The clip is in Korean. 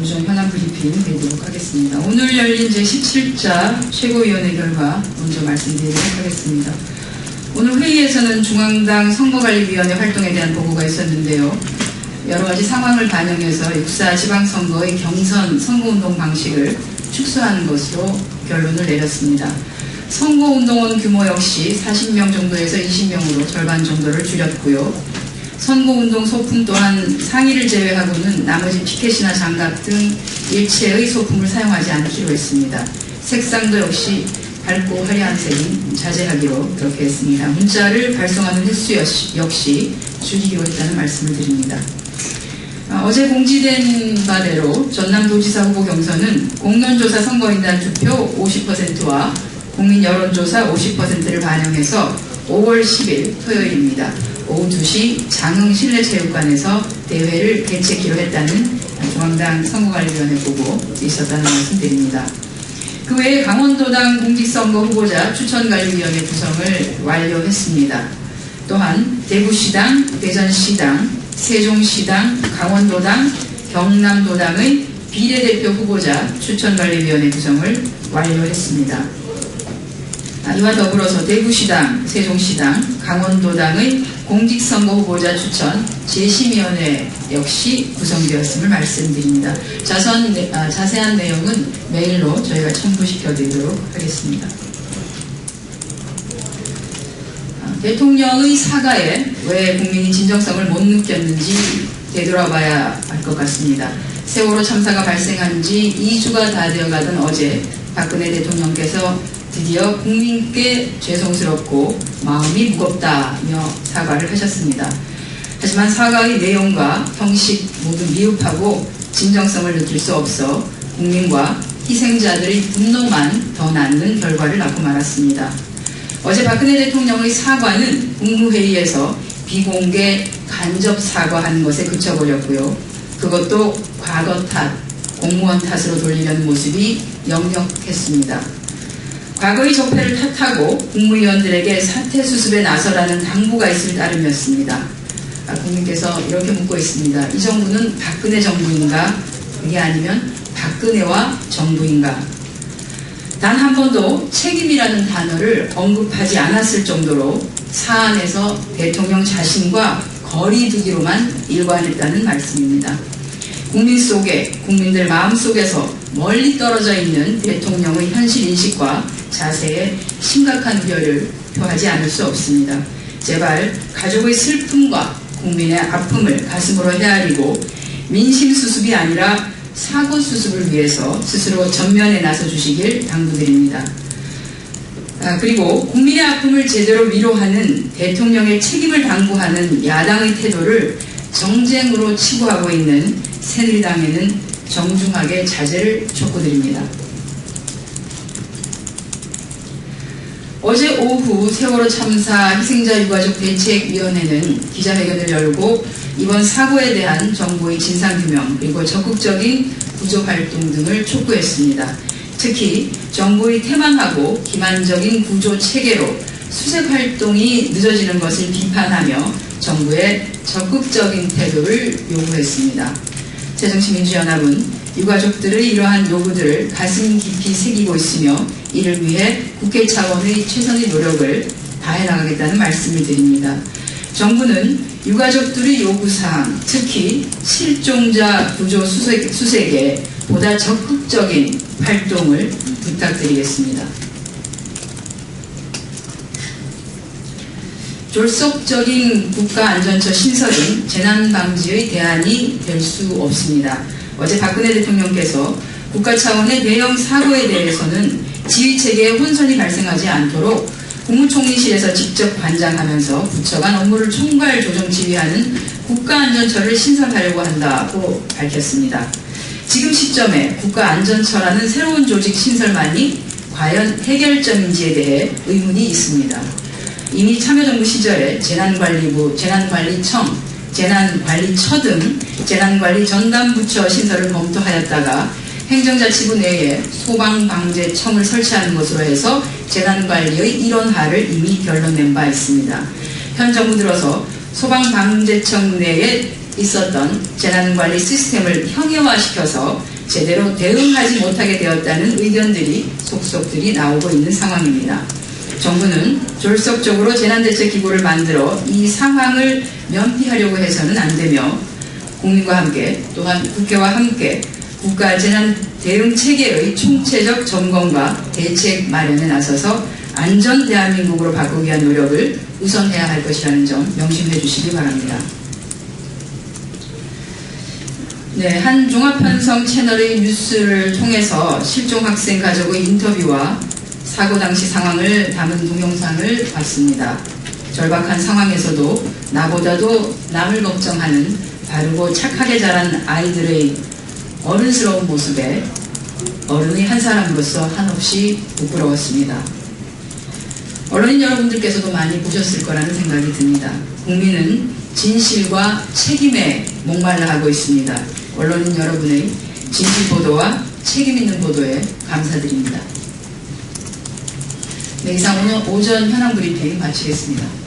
오전 현안 브리핑 드리도록 하겠습니다. 오늘 열린 제17자 최고위원회 결과 먼저 말씀드리도록 하겠습니다. 오늘 회의에서는 중앙당 선거관리위원회 활동에 대한 보고가 있었는데요. 여러 가지 상황을 반영해서 6.4 지방선거의 경선 선거운동 방식을 축소하는 것으로 결론을 내렸습니다. 선거운동원 규모 역시 40명 정도에서 20명으로 절반 정도를 줄였고요. 선거운동 소품 또한 상의를 제외하고는 나머지 피켓이나 장갑 등 일체의 소품을 사용하지 않기로 했습니다. 색상도 역시 밝고 화려한 색은 자제하기로 그렇게 했습니다. 문자를 발송하는 횟수 역시 줄이기로 했다는 말씀을 드립니다. 어제 공지된 바대로 전남도지사 후보 경선은 공론조사 선거인단 투표 50%와 국민 여론조사 50%를 반영해서 5월 10일 토요일입니다. 오후 2시 장흥 실내체육관에서 대회를 개최키로 했다는 중앙당 선거관리위원회 보고 있었다는 말씀 드립니다. 그 외에 강원도당 공직선거 후보자 추천관리위원회 구성을 완료했습니다. 또한 대구시당, 대전시당, 세종시당, 강원도당, 경남도당의 비례대표 후보자 추천관리위원회 구성을 완료했습니다. 이와 더불어서 대구시당, 세종시당, 강원도당의 공직선거 후보자 추천 재심위원회 역시 구성되었음을 말씀드립니다. 자세한 내용은 메일로 저희가 첨부시켜드리도록 하겠습니다. 대통령의 사과에 왜 국민이 진정성을 못 느꼈는지 되돌아봐야 할 것 같습니다. 세월호 참사가 발생한 지 2주가 다 되어가던 어제 박근혜 대통령께서 드디어 국민께 죄송스럽고 마음이 무겁다며 사과를 하셨습니다. 하지만 사과의 내용과 형식 모두 미흡하고 진정성을 느낄 수 없어 국민과 희생자들의 분노만 더 낳는 결과를 낳고 말았습니다. 어제 박근혜 대통령의 사과는 국무회의에서 비공개 간접 사과하는 것에 그쳐버렸고요. 그것도 과거 탓, 공무원 탓으로 돌리려는 모습이 역력했습니다. 과거의 적폐를 탓하고 국무위원들에게 사퇴 수습에 나서라는 당부가 있을 따름이었습니다. 국민께서 이렇게 묻고 있습니다. 이 정부는 박근혜 정부인가? 그게 아니면 박근혜와 정부인가? 단 한 번도 책임이라는 단어를 언급하지 않았을 정도로 사안에서 대통령 자신과 거리 두기로만 일관했다는 말씀입니다. 국민 속에, 국민들 마음속에서 멀리 떨어져 있는 대통령의 현실 인식과 자세에 심각한 우려를 표하지 않을 수 없습니다. 제발 가족의 슬픔과 국민의 아픔을 가슴으로 헤아리고 민심 수습이 아니라 사고 수습을 위해서 스스로 전면에 나서 주시길 당부드립니다. 그리고 국민의 아픔을 제대로 위로하는 대통령의 책임을 당부하는 야당의 태도를 정쟁으로 치부하고 있는 새누리당에는 정중하게 자제를 촉구드립니다. 어제 오후 세월호 참사 희생자 유가족 대책위원회는 기자회견을 열고 이번 사고에 대한 정부의 진상규명 그리고 적극적인 구조활동 등을 촉구했습니다. 특히 정부의 태만하고 기만적인 구조체계로 수색활동이 늦어지는 것을 비판하며 정부의 적극적인 태도를 요구했습니다. 새정치민주연합은 유가족들의 이러한 요구들을 가슴 깊이 새기고 있으며 이를 위해 국회 차원의 최선의 노력을 다해 나가겠다는 말씀을 드립니다. 정부는 유가족들의 요구사항, 특히 실종자 구조 수색에 보다 적극적인 활동을 부탁드리겠습니다. 졸속적인 국가안전처 신설은 재난방지의 대안이 될 수 없습니다. 어제 박근혜 대통령께서 국가 차원의 대형 사고에 대해서는 지휘체계에 혼선이 발생하지 않도록 국무총리실에서 직접 관장하면서 부처 간 업무를 총괄 조정 지휘하는 국가안전처를 신설하려고 한다고 밝혔습니다. 지금 시점에 국가안전처라는 새로운 조직 신설만이 과연 해결점인지에 대해 의문이 있습니다. 이미 참여정부 시절에 재난관리부, 재난관리청, 재난관리처 등 재난관리 전담부처 신설을 검토하였다가 행정자치부 내에 소방방재청을 설치하는 것으로 해서 재난관리의 일원화를 이미 결론낸 바 있습니다. 현 정부 들어서 소방방재청 내에 있었던 재난관리 시스템을 형해화시켜서 제대로 대응하지 못하게 되었다는 의견들이 속속들이 나오고 있는 상황입니다. 정부는 졸속적으로 재난대책기구를 만들어 이 상황을 면피하려고 해서는 안 되며 국민과 함께 또한 국회와 함께 국가 재난 대응 체계의 총체적 점검과 대책 마련에 나서서 안전 대한민국으로 바꾸기 위한 노력을 우선해야 할 것이라는 점 명심해 주시기 바랍니다. 네, 한 종합편성 채널의 뉴스를 통해서 실종 학생 가족의 인터뷰와 사고 당시 상황을 담은 동영상을 봤습니다. 절박한 상황에서도 나보다도 남을 걱정하는 바르고 착하게 자란 아이들의 어른스러운 모습에 어른의 한 사람으로서 한없이 부끄러웠습니다. 언론인 여러분들께서도 많이 보셨을 거라는 생각이 듭니다. 국민은 진실과 책임에 목말라 하고 있습니다. 언론인 여러분의 진실 보도와 책임 있는 보도에 감사드립니다. 네, 이상 오늘 오전 현황 브리핑 마치겠습니다.